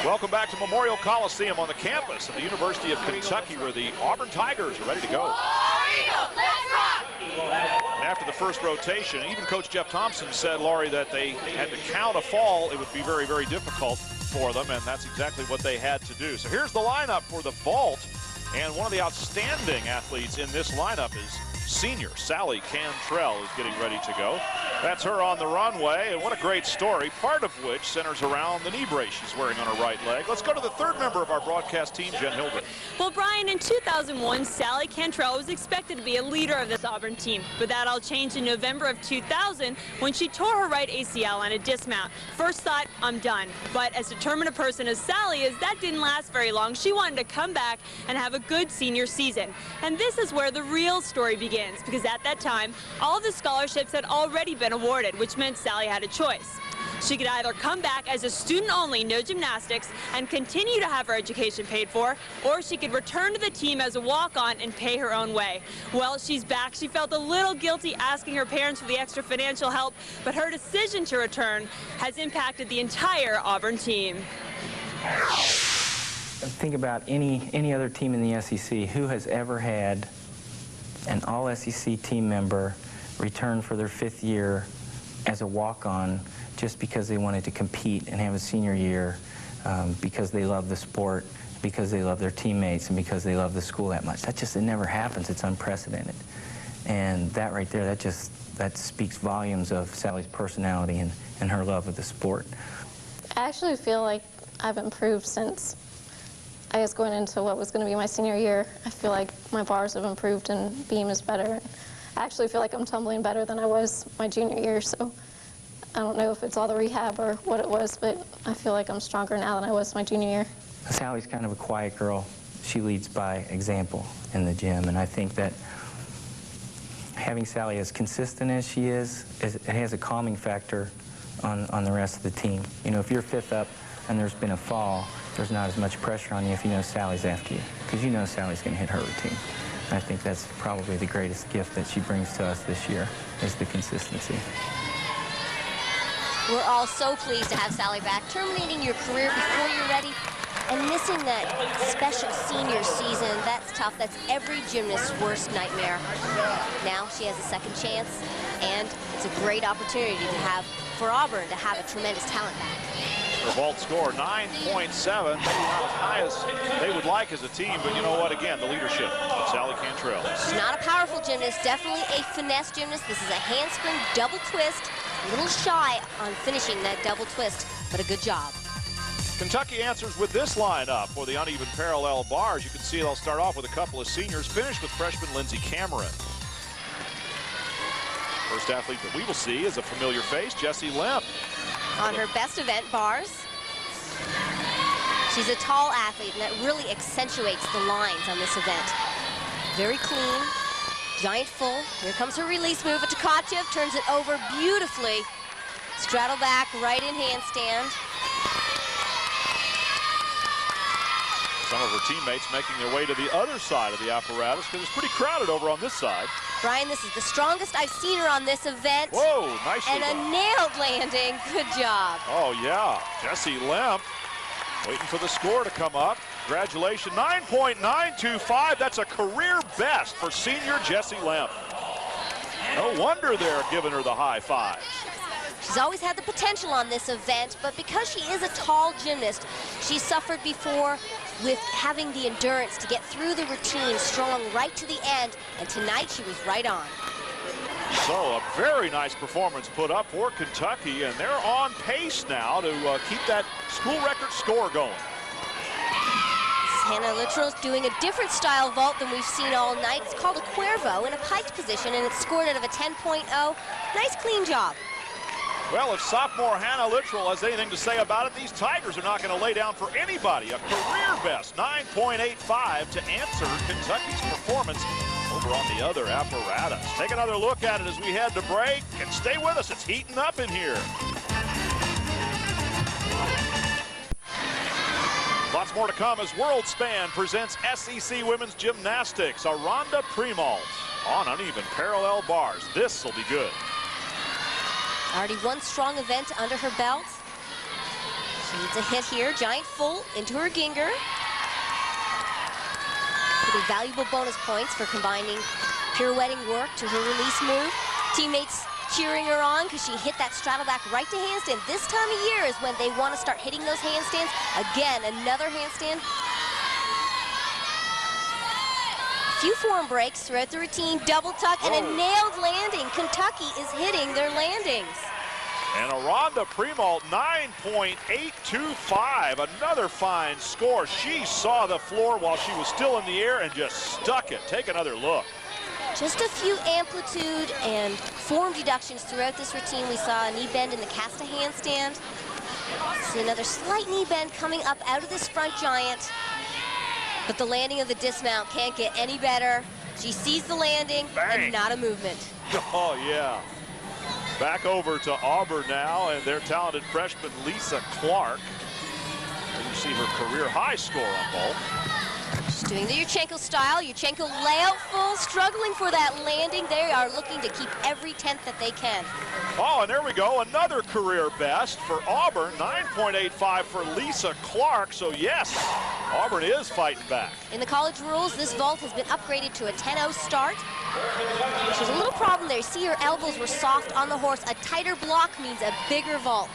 Welcome back to Memorial Coliseum on the campus of the University of Kentucky, where the Auburn Tigers are ready to go. And after the first rotation, even Coach Jeff Thompson said, Laurie, that they had to count a fall. It would be very, very difficult for them, and that's exactly what they had to do. So here's the lineup for the vault, and one of the outstanding athletes in this lineup is senior Sally Cantrell is getting ready to go. That's her on the runway, and what a great story, part of which centers around the knee brace she's wearing on her right leg. Let's go to the third member of our broadcast team, Jen Hildreth. Well, Brian, in 2001, Sally Cantrell was expected to be a leader of this Auburn team, but that all changed in November of 2000 when she tore her right ACL on a dismount. First thought, I'm done. But as determined a person as Sally is, that didn't last very long. She wanted to come back and have a good senior season. And this is where the real story begins, because at that time, all of the scholarships had already been awarded, which meant Sally had a choice. She could either come back as a student only, no gymnastics, and continue to have her education paid for, or she could return to the team as a walk-on and pay her own way. Well, she's back. She felt a little guilty asking her parents for the extra financial help, but her decision to return has impacted the entire Auburn team. Think about any other team in the SEC who has ever had an all-SEC team member return for their 5th year as a walk-on just because they wanted to compete and have a senior year, because they love the sport, because they love their teammates, and because they love the school that much. It never happens. It's unprecedented. And that right there, that speaks volumes of Sally's personality and her love of the sport. I actually feel like I've improved since I guess going into what was going to be my senior year. I feel like my bars have improved and beam is better. I actually feel like I'm tumbling better than I was my junior year, so I don't know if it's all the rehab or what it was, but I feel like I'm stronger now than I was my junior year. Sally's kind of a quiet girl. She leads by example in the gym, and I think that having Sally as consistent as she is, it has a calming factor on the rest of the team. You know, if you're 5th up and there's been a fall, there's not as much pressure on you if you know Sally's after you, because you know Sally's going to hit her routine. And I think that's probably the greatest gift that she brings to us this year, is the consistency. We're all so pleased to have Sally back, terminating your career before you're ready and missing that special senior season. That's tough. That's every gymnast's worst nightmare. Now she has a second chance, and it's a great opportunity to have, for Auburn, to have a tremendous talent back. Her vault score, 9.7, maybe not as high as they would like as a team, but you know what, again, the leadership of Sally Cantrell. She's not a powerful gymnast, definitely a finesse gymnast. This is a handspring double twist, a little shy on finishing that double twist, but a good job. Kentucky answers with this lineup for the uneven parallel bars. You can see they'll start off with a couple of seniors, finish with freshman Lindsey Cameron. First athlete that we will see is a familiar face, Jessie Lemp. On her best event, bars. She's a tall athlete, and that really accentuates the lines on this event. Very clean, giant full. Here comes her release move. A Tkachev turns it over beautifully. Straddle back, right in handstand. Some of her teammates making their way to the other side of the apparatus because it's pretty crowded over on this side. Brian, this is the strongest I've seen her on this event. Whoa, nicely and done. A nailed landing. Good job. Oh, yeah. Jessie Lemp waiting for the score to come up. Congratulations, 9.925. That's a career best for senior Jessie Lemp. No wonder they're giving her the high fives. She's always had the potential on this event, but because she is a tall gymnast, she suffered before with having the endurance to get through the routine strong right to the end, and tonight she was right on. So a very nice performance put up for Kentucky, and they're on pace now to keep that school record score going. Hannah Littrell's doing a different style vault than we've seen all night. It's called a Cuervo in a piked position, and it's scored out of a 10.0. Nice clean job. Well, if sophomore Hannah Littrell has anything to say about it, these Tigers are not going to lay down for anybody. A career best, 9.85, to answer Kentucky's performance over on the other apparatus. Take another look at it as we head to break, and stay with us. It's heating up in here. Lots more to come as World Span presents SEC Women's Gymnastics. Aronda Primault on uneven parallel bars. This will be good. Already one strong event under her belt. She needs a hit here. Giant full into her ginger. Getting valuable bonus points for combining pirouetting work to her release move. Teammates cheering her on because she hit that straddle back right to handstand. This time of year is when they want to start hitting those handstands. Again, another handstand. Few form breaks throughout the routine. Double tuck and a nailed landing. Kentucky is hitting their landings. And Aronda Primault, 9.825, another fine score. She saw the floor while she was still in the air and just stuck it. Take another look. Just a few amplitude and form deductions throughout this routine. We saw a knee bend in the casta handstand. See another slight knee bend coming up out of this front giant. But the landing of the dismount can't get any better. She sees the landing and not a movement. Oh, yeah. Back over to Auburn now, and their talented freshman Lisa Clark. And you see her career high score on both. She's doing the Yurchenko style. Yurchenko layout full, struggling for that landing. They are looking to keep every tenth that they can. Oh, and there we go. Another career best for Auburn. 9.85 for Lisa Clark. So, yes, Auburn is fighting back. In the college rules, this vault has been upgraded to a 10-0 start. There's a little problem there. You see her elbows were soft on the horse. A tighter block means a bigger vault.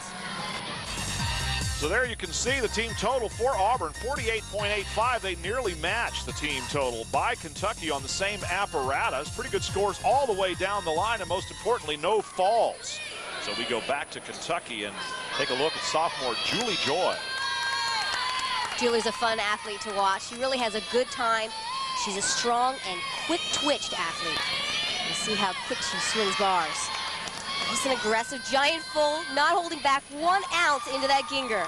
So there you can see the team total for Auburn, 48.85. They nearly matched the team total by Kentucky on the same apparatus. Pretty good scores all the way down the line, and most importantly, no falls. So we go back to Kentucky and take a look at sophomore Julie Joy. Julie's a fun athlete to watch. She really has a good time. She's a strong and quick-twitched athlete. You see how quick she swings bars. Nice and aggressive, giant full, not holding back 1 ounce into that ginger.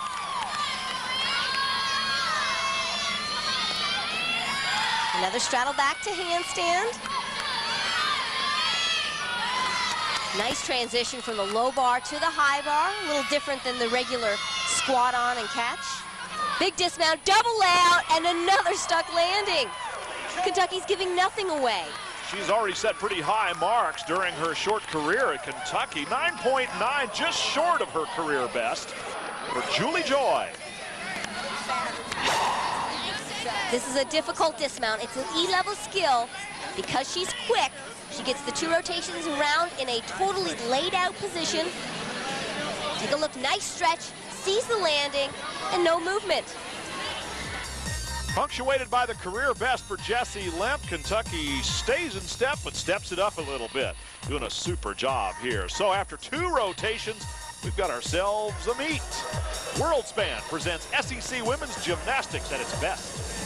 Another straddle back to handstand. Nice transition from the low bar to the high bar. A little different than the regular squat on and catch. Big dismount, double layout, and another stuck landing. Kentucky's giving nothing away. She's already set pretty high marks during her short career at Kentucky. 9.9, just short of her career best for Julie Joy. This is a difficult dismount. It's an E-level skill. Because she's quick, she gets the 2 rotations around in a totally laid out position. Take a look, nice stretch, sees the landing, and no movement. Punctuated by the career best for Jessie Lemp. Kentucky stays in step, but steps it up a little bit. Doing a super job here. So after 2 rotations, we've got ourselves a meet. WorldSpan presents SEC Women's Gymnastics at its best.